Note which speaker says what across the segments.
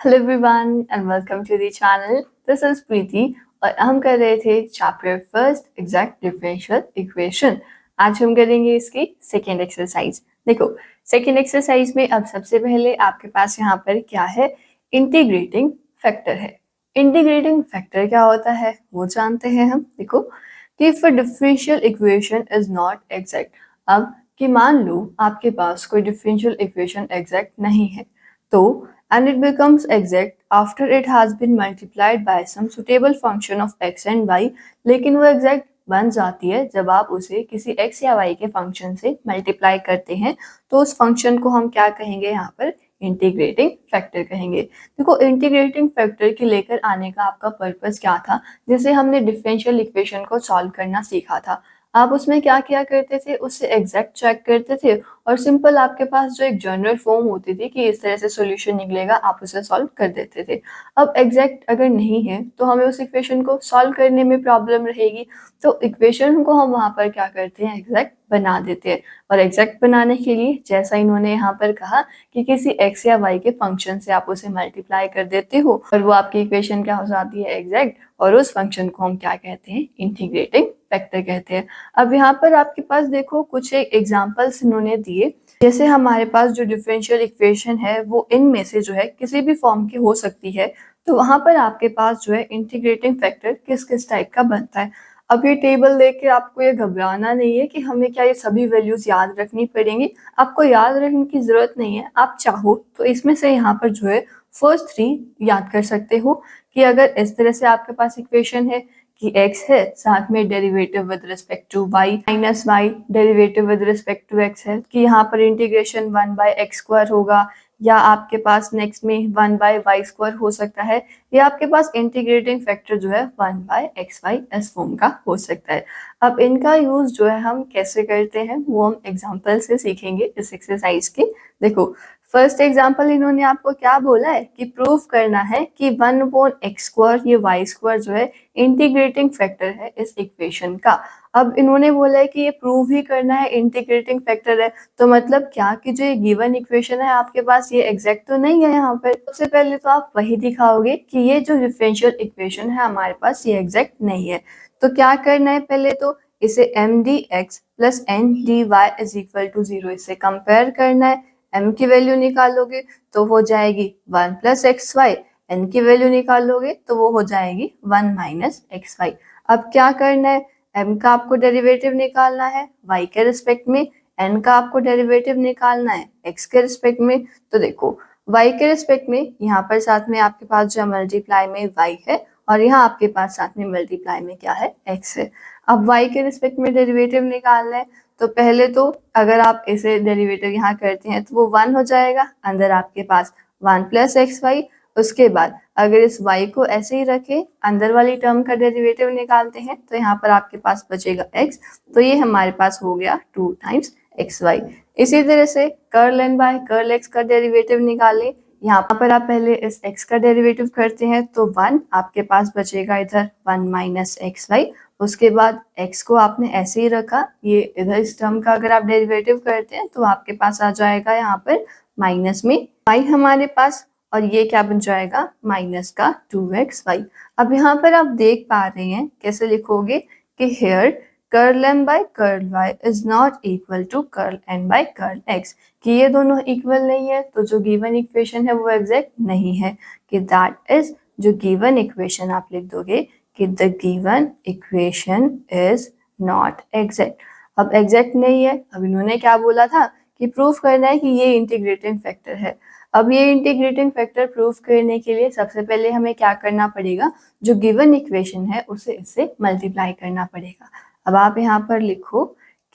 Speaker 1: Hello everyone and welcome to the channel. This is Preeti और हम कर रहे थे chapter first exact differential equation. आज हम करेंगे इसकी सेकेंड एक्सरसाइज। देखो, सेकेंड एक्सरसाइज में अब सबसे पहले आपके पास यहाँ पर क्या है, इंटीग्रेटिंग फैक्टर है। इंटीग्रेटिंग फैक्टर क्या होता है वो जानते हैं हम। देखो कि if a differential equation is not exact, अब कि मान लो आपके पास कोई डिफरेंशियल इक्वेशन एग्जैक्ट नहीं है तो and it becomes exact after it has been multiplied by some suitable function of x and y, लेकिन वो exact बन जाती है जब आप उसे किसी x या y के फंक्शन से मल्टीप्लाई करते हैं। तो उस फंक्शन को हम क्या कहेंगे, यहाँ पर इंटीग्रेटिंग फैक्टर कहेंगे। देखो, इंटीग्रेटिंग फैक्टर के लेकर आने का आपका पर्पस क्या था, जैसे हमने डिफरेंशियल इक्वेशन को सॉल्व करना सीखा था। आप उसमें क्या किया करते थे, उससे एग्जैक्ट चेक करते थे और सिंपल आपके पास जो एक जनरल फॉर्म होती थी कि इस तरह से सॉल्यूशन निकलेगा, आप उसे सॉल्व कर देते थे। अब एग्जैक्ट अगर नहीं है तो हमें उस इक्वेशन को सॉल्व करने में प्रॉब्लम रहेगी, तो इक्वेशन को हम वहाँ पर क्या करते हैं, एग्जैक्ट बना देते हैं। और एग्जैक्ट बनाने के लिए जैसा इन्होंने यहाँ पर कहा कि किसी एक्स या वाई के फंक्शन से आप उसे मल्टीप्लाई कर देते हो और वो आपकी इक्वेशन क्या हो जाती है, एग्जैक्ट, और उस फंक्शन को हम क्या कहते हैं, इंटीग्रेटिंग फैक्टर कहते हैं। अब यहाँ पर आपके पास देखो कुछ एक एग्जांपल्स इन्होंने दिए, जैसे हमारे पास जो डिफरेंशियल इक्वेशन है वो इनमें से जो है किसी भी फॉर्म की हो सकती है, तो वहां पर आपके पास जो है इंटीग्रेटिंग फैक्टर किस किस टाइप का बनता है। अब ये टेबल देख के आपको ये घबराना नहीं है कि हमें क्या ये सभी वैल्यूज याद रखनी पड़ेंगी, आपको याद रखने की जरूरत नहीं है। आप चाहो तो इसमें से यहाँ पर जो है फर्स्ट 3 याद कर सकते हो कि अगर इस तरह से आपके पास इक्वेशन है कि x है, साथ में derivative with respect to y minus y derivative with respect to x है, कि यहाँ पर इंटीग्रेशन 1/x² होगा, या आपके पास नेक्स्ट में 1/y² हो सकता है, या आपके पास इंटीग्रेटिंग फैक्टर जो है 1/xy इस फॉर्म का हो सकता है। अब इनका यूज जो है हम कैसे करते हैं वो हम एग्जाम्पल से सीखेंगे इस एक्सरसाइज के। देखो, फर्स्ट एग्जाम्पल इन्होंने आपको क्या बोला है कि प्रूफ करना है कि 1/x² ये y² जो है इंटीग्रेटिंग फैक्टर है इस इक्वेशन का। अब इन्होंने बोला है कि ये प्रूव ही करना है इंटीग्रेटिंग फैक्टर है, तो मतलब क्या कि जो ये गिवन इक्वेशन है आपके पास ये एग्जैक्ट तो नहीं है। यहाँ पर सबसे पहले तो आप वही दिखाओगे कि ये जो डिफरेंशियल इक्वेशन है हमारे पास ये एग्जैक्ट नहीं है। तो क्या करना है, पहले तो इसे mdx plus ndy is equal to 0 इससे कंपेयर करना है। m की वैल्यू निकालोगे तो हो जाएगी 1 प्लस एक्स वाई, एन की वैल्यू निकालोगे तो वो हो जाएगी 1 माइनस एक्स वाई। अब क्या करना है, m का आपको डेरिवेटिव निकालना है y के रिस्पेक्ट में, n का आपको डेरिवेटिव निकालना है x के रिस्पेक्ट में। तो देखो y के रिस्पेक्ट में यहाँ पर साथ में आपके पास जो मल्टीप्लाई में y है और यहाँ आपके पास साथ में मल्टीप्लाई में क्या है, x है। अब y के रिस्पेक्ट में डेरिवेटिव निकालना है, तो पहले तो अगर आप इसे डेरिवेटिव यहाँ करते हैं तो वो 1 हो जाएगा, अंदर आपके पास 1 प्लस एक्स वाई। उसके बाद अगर इस y को ऐसे ही रखे, अंदर वाली टर्म का डेरिवेटिव निकालते हैं तो यहाँ पर आपके पास बचेगा x, तो ये हमारे पास हो गया 2 टाइम्स एक्स वाई। इसी तरह से curl n by curl x का डेरिवेटिव निकालें, यहाँ पर आप पहले इस x का डेरिवेटिव करते हैं तो 1 आपके पास बचेगा इधर 1 माइनस एक्स वाई। उसके बाद x को आपने ऐसे ही रखा, ये इधर इस टर्म का अगर आप डेरिवेटिव करते हैं तो आपके पास आ जाएगा यहाँ पर माइनस में y हमारे पास, और ये क्या बन जाएगा, माइनस का 2xy। अब यहाँ पर आप देख पा रहे हैं कैसे लिखोगे कि here curl m by curl y is not equal to curl n by curl x, कि ये दोनों इक्वल नहीं है, तो जो गिवन इक्वेशन है वो एग्जैक्ट नहीं है, कि दैट इज जो गिवन इक्वेशन आप लिख दोगे कि the given equation is not exact. अब एग्जैक्ट नहीं है, अब इन्होंने क्या बोला था कि प्रूफ करना है कि ये इंटीग्रेटिंग फैक्टर है। अब ये इंटीग्रेटिंग फैक्टर प्रूफ करने के लिए सबसे पहले हमें क्या करना पड़ेगा, जो गिवन इक्वेशन है उसे इससे मल्टीप्लाई करना पड़ेगा। अब आप यहाँ पर लिखो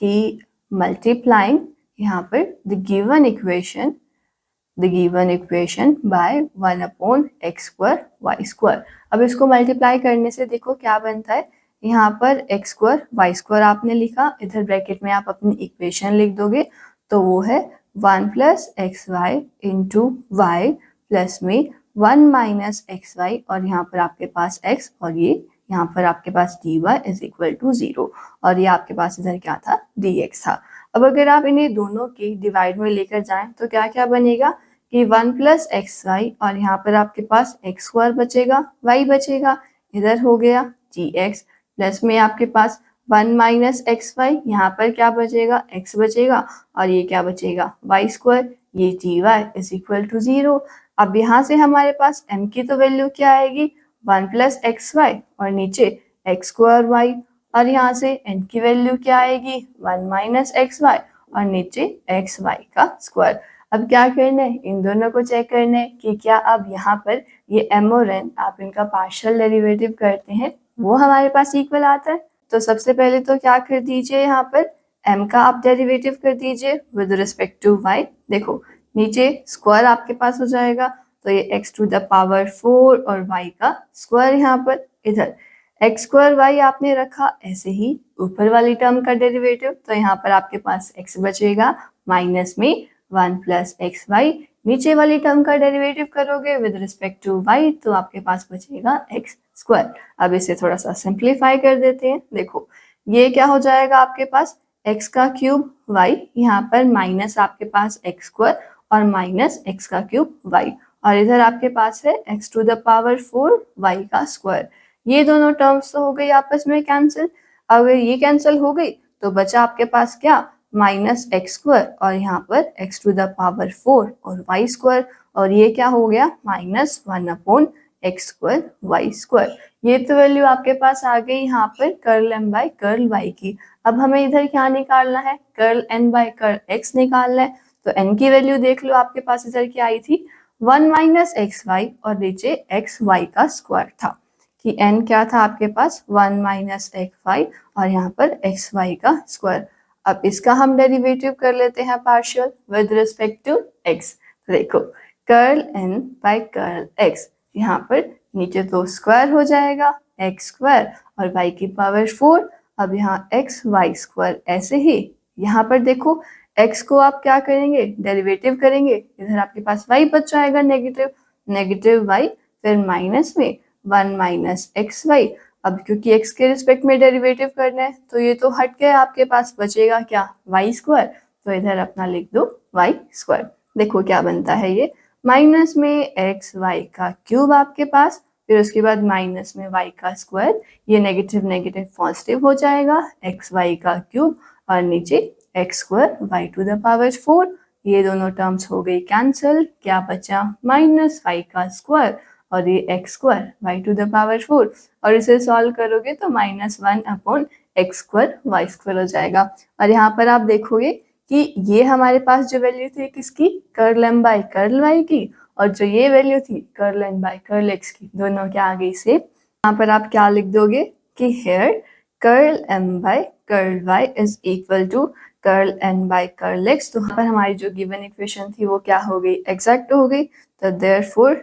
Speaker 1: कि मल्टीप्लाइंग यहाँ पर the given equation by 1/x² y²। अब इसको मल्टीप्लाई करने से देखो क्या बनता है, यहाँ पर x² y² आपने लिखा, इधर ब्रैकेट में आप अपनी इक्वेशन लिख दोगे, तो वो है 1 plus x y into y plus में 1 माइनस एक्स वाई, और यहाँ पर आपके पास x और ये यहाँ पर आपके पास dy इज इक्वल टू 0, और ये आपके पास इधर क्या था, dx था। अब अगर आप इन्हें दोनों की डिवाइड में लेकर जाएं तो क्या क्या बनेगा कि 1 प्लस एक्स वाई और यहाँ पर आपके पास एक्स स्क्वायर बचेगा, वाई बचेगा, इधर हो गया जी एक्स, प्लस में आपके पास 1 माइनस एक्स वाई, यहाँ पर क्या बचेगा, एक्स बचेगा और ये क्या बचेगा, वाई स्क्वायर, ये जी वाई इज इक्वल टू 0। अब यहाँ से हमारे पास m की तो वैल्यू क्या आएगी, 1 प्लस एक्स वाई और नीचे एक्स स्क्वायर वाई, और यहाँ से n की वैल्यू क्या आएगी, 1 माइनस एक्स वाई और नीचे एक्स वाई का स्क्वायर। अब क्या करना है, इन दोनों को चेक करना है कि क्या अब यहाँ पर ये m और n आप इनका पार्शियल डेरिवेटिव करते हैं वो हमारे पास इक्वल आता है। तो सबसे पहले तो क्या कर दीजिए, यहाँ पर m का आप डेरिवेटिव कर दीजिए विद रिस्पेक्ट टू y। देखो नीचे स्क्वायर आपके पास हो जाएगा, तो ये x टू द पावर 4 और y का स्क्वायर, यहाँ पर इधर एक्स स्क्वायर वाई आपने रखा ऐसे ही ऊपर वाली टर्म का डेरिवेटिव, तो यहाँ पर आपके पास x बचेगा माइनस में 1 प्लस एक्स वाई, नीचे वाली टर्म का डेरिवेटिव करोगे विद रिस्पेक्ट टू y तो आपके पास बचेगा एक्स स्क्वायर। अब इसे थोड़ा सा सिंप्लीफाई कर देते हैं। देखो ये क्या हो जाएगा आपके पास, x का क्यूब y, यहाँ पर माइनस आपके पास एक्स स्क्वायर और माइनस एक्स का क्यूब y, और इधर आपके पास है x to the power 4 y का स्क्वायर। ये दोनों टर्म्स तो हो गई आपस में कैंसिल। अगर ये कैंसिल हो गई तो बचा आपके पास क्या, माइनस एक्स स्क्वायर और यहाँ पर x टू द पावर 4 और y स्क्वायर, और ये क्या हो गया, minus 1 upon x square y square. ये तो वैल्यू आपके पास आ गई यहाँ पर curl m by curl y की। अब हमें इधर क्या निकालना है, curl n by curl x निकालना है। तो n की वैल्यू देख लो आपके पास इधर क्या आई थी, 1 माइनस एक्स वाई और नीचे एक्स वाई का स्क्वायर था, कि n क्या था आपके पास 1 माइनस एक्स वाई और यहाँ पर एक्स वाई का स्क्वायर। अब इसका हम डेरिवेटिव कर लेते हैं partial with respect to x। तो देखो curl n by curl x, यहाँ पर नीचे तो स्क्वायर हो जाएगा एक्स स्क्वायर और y की पावर 4, अब यहाँ एक्स वाई स्क्वायर, ऐसे ही यहाँ पर देखो x को आप क्या करेंगे, डेरिवेटिव करेंगे, इधर आपके पास y बच जाएगा नेगेटिव, नेगेटिव y, फिर माइनस में 1 माइनस एक्स वाई। अब क्योंकि x के रिस्पेक्ट में डेरिवेटिव करना है तो ये तो हट गया, आपके पास बचेगा क्या, वाई स्क्वायर, तो इधर अपना लिख दो वाई स्क्वायर। देखो क्या बनता है, ये माइनस में एक्स वाई का क्यूब आपके पास, फिर उसके बाद माइनस में y का स्क्वायर, ये नेगेटिव नेगेटिव पॉजिटिव हो जाएगा, एक्स वाई का क्यूब और नीचे x square y to the power 4, ये दोनों टर्म्स हो गई कैंसिल, क्या बचा, माइनस वाई का स्क्वायर और ये x square y to the power 4, और इसे सॉल्व करोगे तो minus 1 upon x square y square हो जाएगा। और यहाँ पर आप देखोगे कि ये हमारे पास जो वैल्यू थी किसकी, curl m by curl y की, और जो ये वैल्यू थी curl n by curl x की, दोनों क्या आ गई से। यहाँ पर आप क्या लिख दोगे कि here curl m by curl y is equal to curl n by curl x। तो यहाँ पर हमारी जो गिवन इक्वेशन थी वो क्या हो गई, एग्जैक्ट हो गई। तो देयरफॉर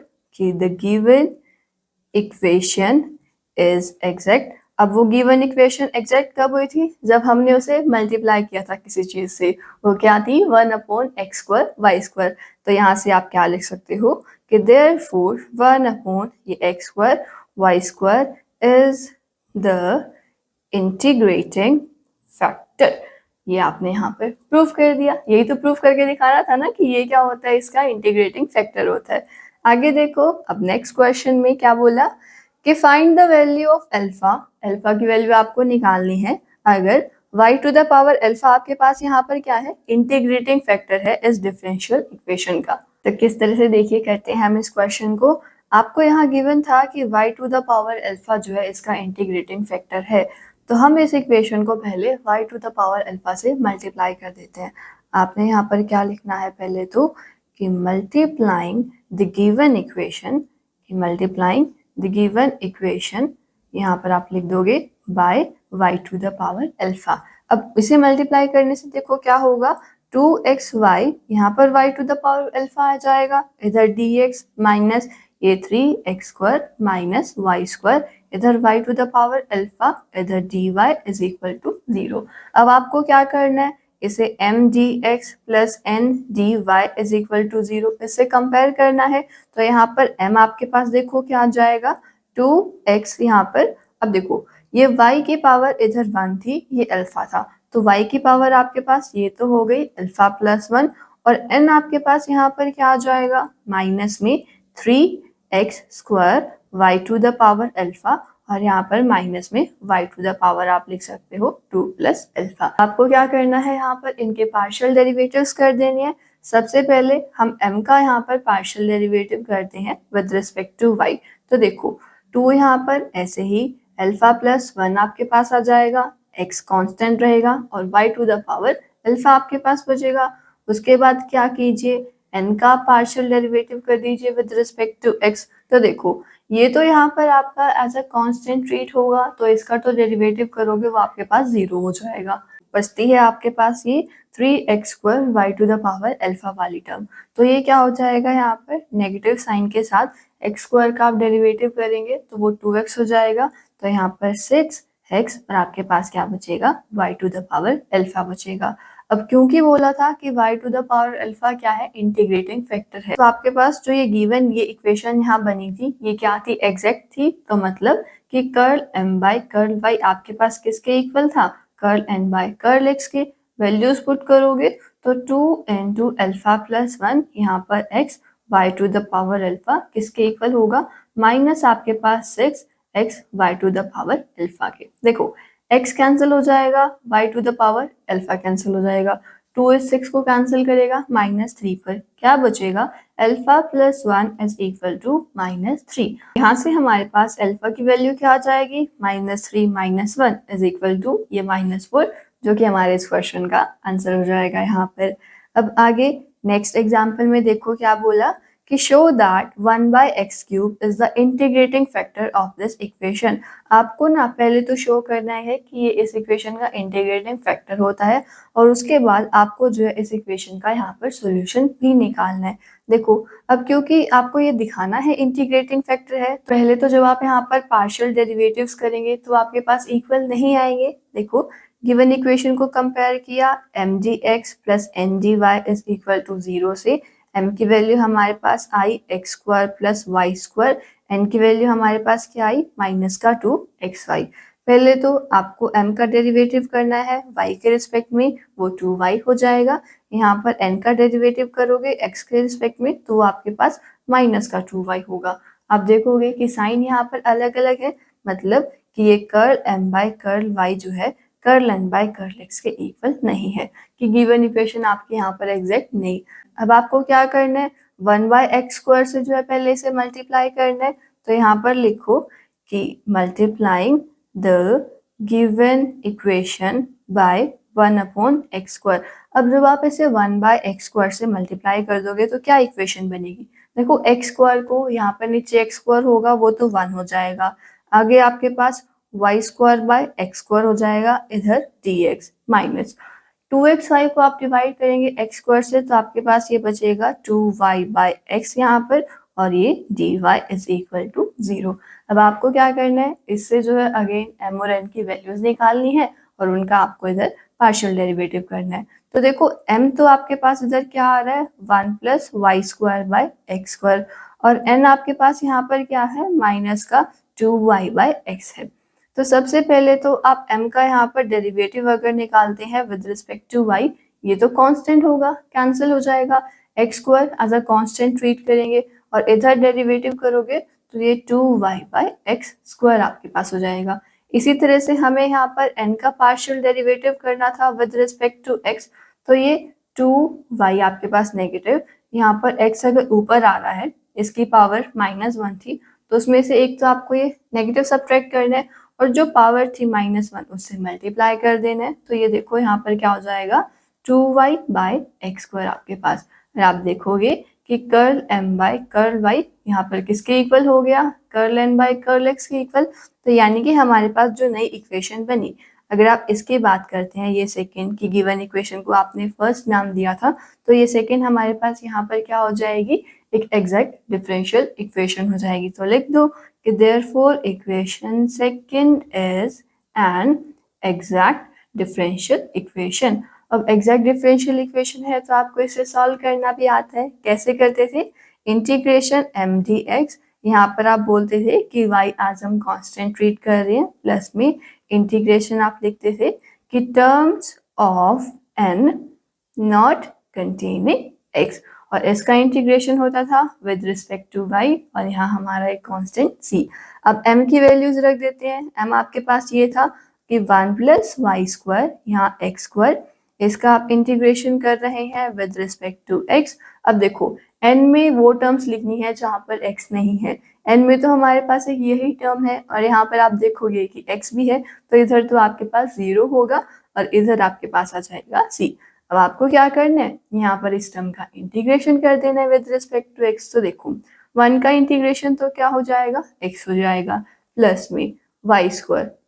Speaker 1: कि the given equation is exact. अब वो गिवन इक्वेशन एग्जैक्ट कब हुई थी, जब हमने उसे मल्टीप्लाई किया था किसी चीज से, वो क्या थी, 1 upon x square y square. तो यहाँ से आप क्या लिख सकते हो कि देयरफॉर 1 अपॉन ये x square y square is the integrating factor. ये आपने यहाँ पर प्रूफ कर दिया, यही तो प्रूफ करके दिखाना था ना कि ये क्या होता है, इसका इंटीग्रेटिंग फैक्टर होता है। आगे देखो, अब नेक्स्ट क्वेश्चन में क्या बोला कि find the value of alpha, alpha की वैल्यू आपको निकालनी है अगर y to the power alpha आपके पास यहाँ पर क्या है, इंटीग्रेटिंग फैक्टर है इस डिफरेंशियल इक्वेशन का। तो किस तरह से देखिए करते हैं हम इस क्वेश्चन को। आपको यहाँ गिवन था कि y to the power alpha जो है इसका इंटीग्रेटिंग फैक्टर है, तो हम इस इक्वेशन को पहले y to the power alpha से मल्टीप्लाई कर देते हैं। आपने यहाँ पर क्या लिखना है, पहले तो कि मल्टीप्लाइंग द गिवन इक्वेशन, कि मल्टीप्लाइंग द गिवन इक्वेशन, यहाँ पर आप लिख दोगे by y to the power alpha. अब इसे मल्टीप्लाई करने से देखो क्या होगा, 2xy, यहाँ पर y to the power alpha आ जाएगा, इधर dx माइनस ये 3x square minus y square, इधर y to the power alpha, इधर dy इज इक्वल टू 0। अब आपको क्या करना है, इसे m dx plus n dy is equal to 0 इससे कंपेयर करना है। तो यहाँ पर m आपके पास देखो क्या आ जाएगा, 2x, यहाँ पर अब देखो ये y की पावर इधर 1 थी, ये अल्फा था, तो y की पावर आपके पास ये तो हो गई अल्फा प्लस 1, और n आपके पास यहाँ पर क्या आ जाएगा, माइनस में 3x² y to the power alpha, और यहाँ पर माइनस में y टू द पावर आप लिख सकते हो 2 प्लस अल्फा। आपको क्या करना है, यहाँ पर इनके पार्शियल डेरिवेटिव्स कर देने हैं। सबसे पहले हम m का यहाँ पर पार्शियल डेरिवेटिव करते हैं विद रिस्पेक्ट टू y। तो देखो 2 यहाँ पर ऐसे ही अल्फा प्लस 1 आपके पास आ जाएगा, x कांस्टेंट रहेगा और y to the power alpha आपके पास बचेगा। उसके बाद क्या कीजिए, n का पार्शियल डेरिवेटिव कर दीजिए विद रिस्पेक्ट टू x। तो देखो ये तो यहाँ पर आपका एज अ कांस्टेंट ट्रीट होगा, तो इसका तो डेरिवेटिव करोगे वो आपके पास 0 हो जाएगा। बचती है आपके पास ये 3x² y to the power alpha वाली टर्म। तो ये क्या हो जाएगा, यहाँ पर नेगेटिव साइन के साथ x² का आप डेरिवेटिव करेंगे तो वो 2x हो जाएगा। तो यहाँ पर 6x और आपके पास क्या बचेगा, y to the power alpha बचेगा। अब क्योंकि बोला था कि y to the power alpha क्या है, इंटीग्रेटिंग फैक्टर है, तो आपके पास जो ये गिवन ये इक्वेशन यहाँ बनी थी ये क्या थी, एग्जैक्ट थी। तो मतलब कि curl m by curl y आपके पास किसके इक्वल था, curl n by curl x के। वैल्यूज पुट करोगे तो 2 इंटू अल्फा प्लस 1 यहाँ पर x y to the power alpha किसके इक्वल होगा, माइनस आपके पास 6x y to the power alpha के। देखो x कैंसिल हो जाएगा, y to the power alpha cancel हो जाएगा, 2 इस 6 को कैंसिल करेगा, -3 पर क्या बचेगा, alpha plus 1 is equal to -3। यहाँ से हमारे पास अल्फा की वैल्यू क्या आ जाएगी, -3 माइनस 1 इज इक्वल टू ये -4, जो कि हमारे इस क्वेश्चन का आंसर हो जाएगा यहाँ पर। अब आगे नेक्स्ट एग्जाम्पल में देखो क्या बोला कि show that 1/x³ is the integrating factor of this equation. आपको ना पहले तो शो करना है कि ये इस इक्वेशन का इंटीग्रेटिंग फैक्टर होता है, और उसके बाद आपको जो है इस इक्वेशन का यहाँ पर सॉल्यूशन भी निकालना है। देखो अब क्योंकि आपको ये दिखाना है इंटीग्रेटिंग फैक्टर है, तो पहले तो जब आप यहाँ पर पार्शियल डेरिवेटिव्स करेंगे तो आपके पास इक्वल नहीं आएंगे। देखो गिवन इक्वेशन को कंपेयर किया, mdx plus ndy is equal to 0 से m की वैल्यू हमारे पास आई x² प्लस y², n की वैल्यू हमारे पास क्या आई, माइनस का 2xy। पहले तो आपको m का डेरिवेटिव करना है y के रिस्पेक्ट में, वो 2y हो जाएगा। यहाँ पर n का डेरिवेटिव करोगे x के रिस्पेक्ट में तो वो आपके पास माइनस का 2y होगा। आप देखोगे कि साइन यहाँ पर अलग अलग है, मतलब कि ये curl m by curl y जो है curl n by curl x के इक्वल नहीं है, कि गिवन इक्वेशन आपके यहाँ पर एग्जैक्ट नहीं। अब आपको क्या करना है, 1/x² से जो है पहले इसे मल्टीप्लाई करना है। तो यहाँ पर लिखो कि multiplying the given equation by 1/x²। अब जब आप इसे 1/x² से मल्टीप्लाई कर दोगे तो क्या इक्वेशन बनेगी, देखो x² को यहाँ पर नीचे x² होगा वो तो 1 हो जाएगा, आगे आपके पास y²/x² हो जाएगा, इधर dx माइनस 2xy को आप डिवाइड करेंगे x² से तो आपके पास ये बचेगा 2y/x यहाँ पर, और ये dy इज इक्वल टू 0। अब आपको क्या करना है, इससे जो है अगेन m और n की वैल्यूज निकालनी है और उनका आपको इधर पार्शियल डेरिवेटिव करना है। तो देखो m तो आपके पास इधर क्या आ रहा है, 1 प्लस y²/x², और n आपके पास यहाँ पर क्या है, माइनस का 2y/x है। तो सबसे पहले तो आप m का यहाँ पर डेरिवेटिव अगर निकालते हैं विद रिस्पेक्ट टू y, ये तो कांस्टेंट होगा, कैंसिल हो जाएगा, x² as a constant treat करेंगे और इधर डेरिवेटिव करोगे तो ये 2y/x² आपके पास हो जाएगा। इसी तरह से हमें यहाँ पर n का पार्शियल डेरिवेटिव करना था विद रिस्पेक्ट टू x, तो ये 2y आपके पास नेगेटिव, यहाँ पर x अगर ऊपर आ रहा है, इसकी पावर -1 थी तो उसमें से एक तो आपको ये नेगेटिव सब्ट्रैक्ट करना है, और जो पावर थी -1 उससे मल्टीप्लाई कर देना है। तो ये देखो यहाँ पर क्या हो जाएगा, 2y/x² आपके पास। और आप देखोगे कि curl m by curl y यहाँ पर किसके इक्वल हो गया, curl n by curl x के इक्वल। तो यानी कि हमारे पास जो नई इक्वेशन बनी, अगर आप इसकी बात करते हैं, ये सेकेंड की गिवन इक्वेशन को आपने फर्स्ट नाम दिया था, तो ये सेकेंड हमारे पास यहाँ पर क्या हो जाएगी, एक एग्जैक्ट डिफरेंशियल इक्वेशन हो जाएगी। तो लिख दो कि therefore equation second is an exact differential equation। अब exact differential equation है तो आपको इसे सॉल्व करना भी आता है। कैसे करते थे, इंटीग्रेशन mdx, यहाँ पर आप बोलते थे कि y आज हम कांस्टेंट ट्रीट कर रहे हैं, प्लस में इंटीग्रेशन आप लिखते थे कि terms of n not containing x, और इसका इंटीग्रेशन होता था विद रिस्पेक्ट टू वाई, और यहाँ हमारा एक कांस्टेंट सी। अब m की वैल्यूज रख देते हैं। m आपके पास ये था कि 1 प्लस वाई स्क्वायर, यहाँ एक्स स्क्वायर, इसका आप इंटीग्रेशन कर रहे हैं विद रिस्पेक्ट टू x। अब देखो n में वो टर्म्स लिखनी है जहाँ पर x नहीं है। n में तो हमारे पास एक यही टर्म है, और यहाँ पर आप देखोगे कि x भी है, तो इधर तो आपके पास 0 होगा और इधर आपके पास आ जाएगा c। अब आपको क्या करना है, यहाँ पर इस टर्म का इंटीग्रेशन कर देना है विद रिस्पेक्ट टू x। तो देखो 1 का इंटीग्रेशन तो क्या हो जाएगा, x हो जाएगा, प्लस में वाई स्क्वायर।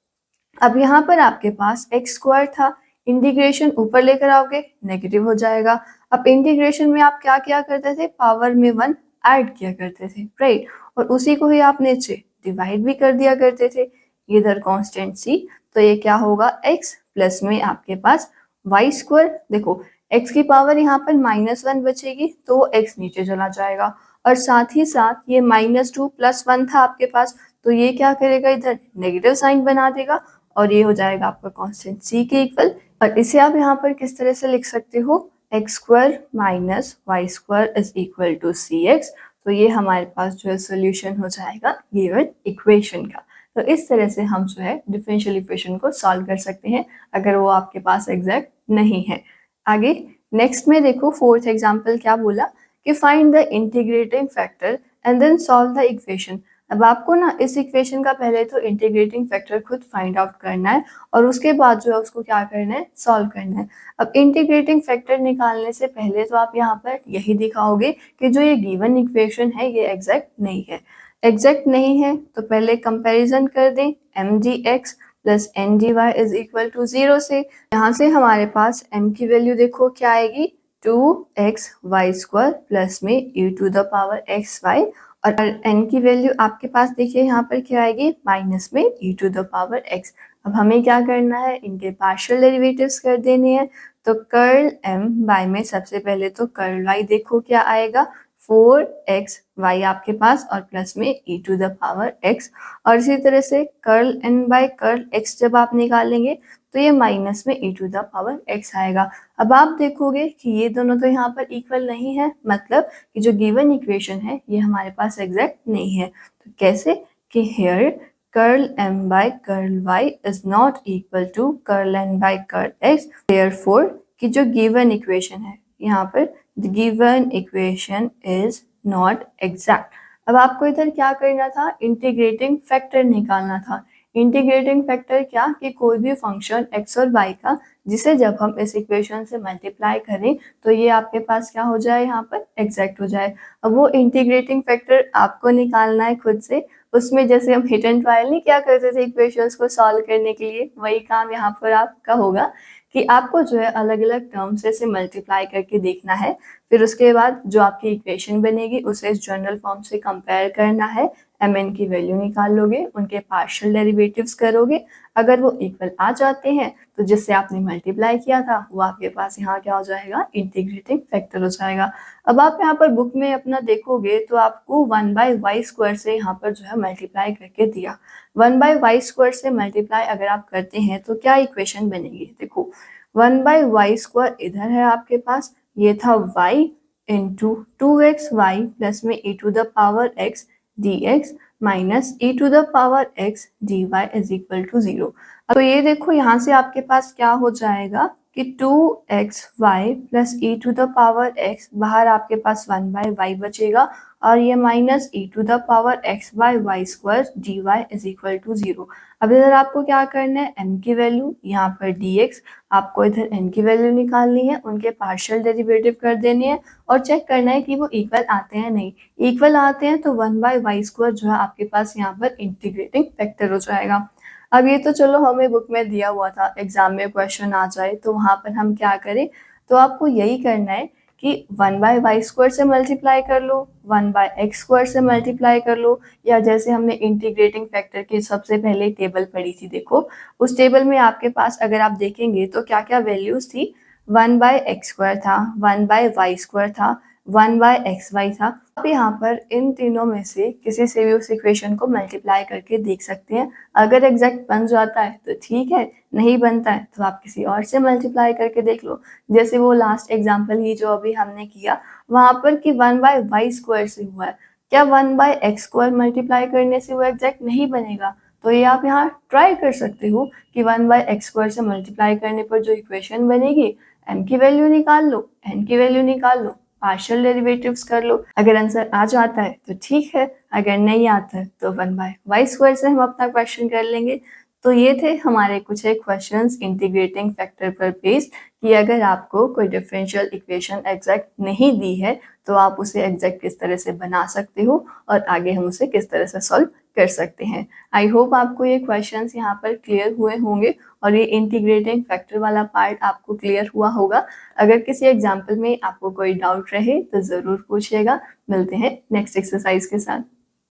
Speaker 1: अब यहाँ पर आपके पास एक्स स्क्वायर था, इंटीग्रेशन ऊपर लेकर आओगे नेगेटिव हो जाएगा। अब इंटीग्रेशन में आप क्या किया करते थे, पावर में 1 ऐड किया करते थे, राइट, और उसी को ही आप नीचे डिवाइड भी कर दिया करते थे, इधर कांस्टेंट सी। तो ये क्या होगा, x प्लस में आपके पास वाई स्क्वायर। देखो x की पावर यहाँ पर -1 बचेगी तो x नीचे चला जाएगा, और साथ ही साथ ये -2 + 1 था आपके पास, तो ये क्या करेगा, इधर नेगेटिव साइन बना देगा, और ये हो जाएगा आपका कांस्टेंट c के इक्वल। और इसे आप यहाँ पर किस तरह से लिख सकते हो, x² - y² is equal to cx। तो ये हमारे पास जो है सोल्यूशन हो जाएगा गिवन इक्वेशन का। तो इस तरह से हम जो है डिफरेंशियल इक्वेशन को सॉल्व कर सकते हैं अगर वो आपके पास एग्जैक्ट नहीं है। आगे नेक्स्ट में देखो, फोर्थ एग्जाम्पल क्या बोला कि find the integrating factor and then solve the equation. अब आपको ना इस इक्वेशन का पहले तो इंटीग्रेटिंग फैक्टर खुद फाइंड आउट करना है, और उसके बाद जो है उसको क्या करना है, सॉल्व करना है। अब इंटीग्रेटिंग फैक्टर निकालने से पहले तो आप यहाँ पर यही दिखाओगे कि जो ये गिवन इक्वेशन है ये एग्जैक्ट नहीं है। एग्जैक्ट नहीं है तो पहले कंपैरिजन कर दें, M D X plus N D Y is equal to 0 से। यहाँ से हमारे पास m की वैल्यू देखो क्या आएगी, 2xy² प्लस में e⁻xy, और n की वैल्यू आपके पास देखिए यहाँ पर क्या आएगी, माइनस में e⁻x। अब हमें क्या करना है, इनके पार्शियल डेरिवेटिव्स कर देने हैं। तो कर्ल m बाय में सबसे पहले तो कर्ल y देखो क्या आएगा, 4xy आपके पास, और प्लस में e⁻x, और इसी तरह से curl n by curl x जब आप निकालेंगे तो ये माइनस में e⁻x आएगा। अब आप देखोगे कि ये दोनों तो यहाँ पर इक्वल नहीं है, मतलब कि जो गिवन इक्वेशन है ये हमारे पास एग्जैक्ट नहीं है। तो कैसे कि here curl m by curl y is not equal to curl n by curl x, therefore कि जो गिवन इक्वेशन है यहाँ पर the given equation is not exact. अब आपको इधर क्या करना था, इंटीग्रेटिंग फैक्टर निकालना था। इंटीग्रेटिंग फैक्टर क्या कि कोई भी फंक्शन x और y का जिसे जब हम इस इक्वेशन से मल्टीप्लाई करें तो ये आपके पास क्या हो जाए, यहाँ पर एग्जैक्ट हो जाए। अब वो इंटीग्रेटिंग फैक्टर आपको निकालना है खुद से। उसमें जैसे हम हिट एंड ट्रायल नहीं क्या करते थे इक्वेशंस को सॉल्व करने के लिए, वही काम यहाँ पर आपका होगा कि आपको जो है अलग अलग टर्म से मल्टीप्लाई करके देखना है। फिर उसके बाद जो आपकी इक्वेशन बनेगी उसे इस जनरल फॉर्म से कंपेयर करना है, mn की वैल्यू निकाल लोगे, उनके पार्शियल डेरिवेटिव्स करोगे। अगर वो इक्वल आ जाते हैं तो जिससे आपने मल्टीप्लाई किया था वो आपके पास यहाँ क्या हो जाएगा, इंटीग्रेटिंग फैक्टर हो जाएगा। अब आप यहाँ पर बुक में अपना देखोगे तो आपको 1/y² से यहाँ पर जो है मल्टीप्लाई करके दिया। 1/y² से मल्टीप्लाई अगर आप करते हैं तो क्या इक्वेशन बनेगी, देखो 1/y² इधर है आपके पास, ये था y इंटू 2xy प्लस में e⁻x dx minus e⁻x dy is equal to 0। तो ये देखो यहाँ से आपके पास क्या हो जाएगा कि 2xy प्लस e⁻x, बाहर आपके पास 1/y बचेगा, और ये minus e⁻x/y² dy is equal to 0। अब इधर आपको क्या करना है, m की वैल्यू, यहाँ पर dx, आपको इधर n की वैल्यू निकालनी है, उनके पार्शियल डेरिवेटिव कर देने हैं, और चेक करना है कि वो इक्वल आते हैं नहीं। इक्वल आते हैं तो 1/y² जो है आपके पास यहाँ पर इंटीग्रेटिंग फैक्टर हो जाएगा। अब ये तो चलो हमें बुक में दिया हुआ था, एग्जाम में क्वेश्चन आ जाए तो वहाँ पर हम क्या करें, तो आपको यही करना है कि 1/y² से मल्टीप्लाई कर लो, 1/x² से मल्टीप्लाई कर लो, या जैसे हमने इंटीग्रेटिंग फैक्टर की सबसे पहले टेबल पढ़ी थी, देखो उस टेबल में आपके पास अगर आप देखेंगे तो क्या क्या वैल्यूज थी, 1/x² था, 1/y² था, 1/xy था। आप यहाँ पर इन तीनों में से किसी से भी उस इक्वेशन को मल्टीप्लाई करके देख सकते हैं। अगर एग्जैक्ट बन जाता है तो ठीक है, नहीं बनता है तो आप किसी और से मल्टीप्लाई करके देख लो। जैसे वो लास्ट एग्जाम्पल ही जो अभी हमने किया वहाँ पर कि 1/y² से हुआ है, क्या 1/x² मल्टीप्लाई करने से वो एग्जैक्ट नहीं बनेगा? तो ये आप यहाँ ट्राई कर सकते हो कि 1/x² से मल्टीप्लाई करने पर जो इक्वेशन बनेगी, m की वैल्यू निकाल लो, n की वैल्यू निकाल लो, पार्शियल डेरिवेटिव्स कर लो। अगर आंसर आ जाता है तो ठीक है, अगर नहीं आता है तो 1/y² से हम अपना क्वेश्चन कर लेंगे। तो ये थे हमारे कुछ एक क्वेश्चंस इंटीग्रेटिंग फैक्टर पर बेस्ड कि अगर आपको कोई डिफरेंशियल इक्वेशन एग्जैक्ट नहीं दी है तो आप उसे एग्जैक्ट किस तरह से बना सकते हो और आगे हम उसे किस तरह से सॉल्व कर सकते हैं। आई होप आपको ये क्वेश्चंस यहाँ पर क्लियर हुए होंगे और ये इंटीग्रेटिंग फैक्टर वाला पार्ट आपको क्लियर हुआ होगा। अगर किसी एग्जाम्पल में आपको कोई डाउट रहे तो ज़रूर पूछिएगा। मिलते हैं नेक्स्ट एक्सरसाइज के साथ।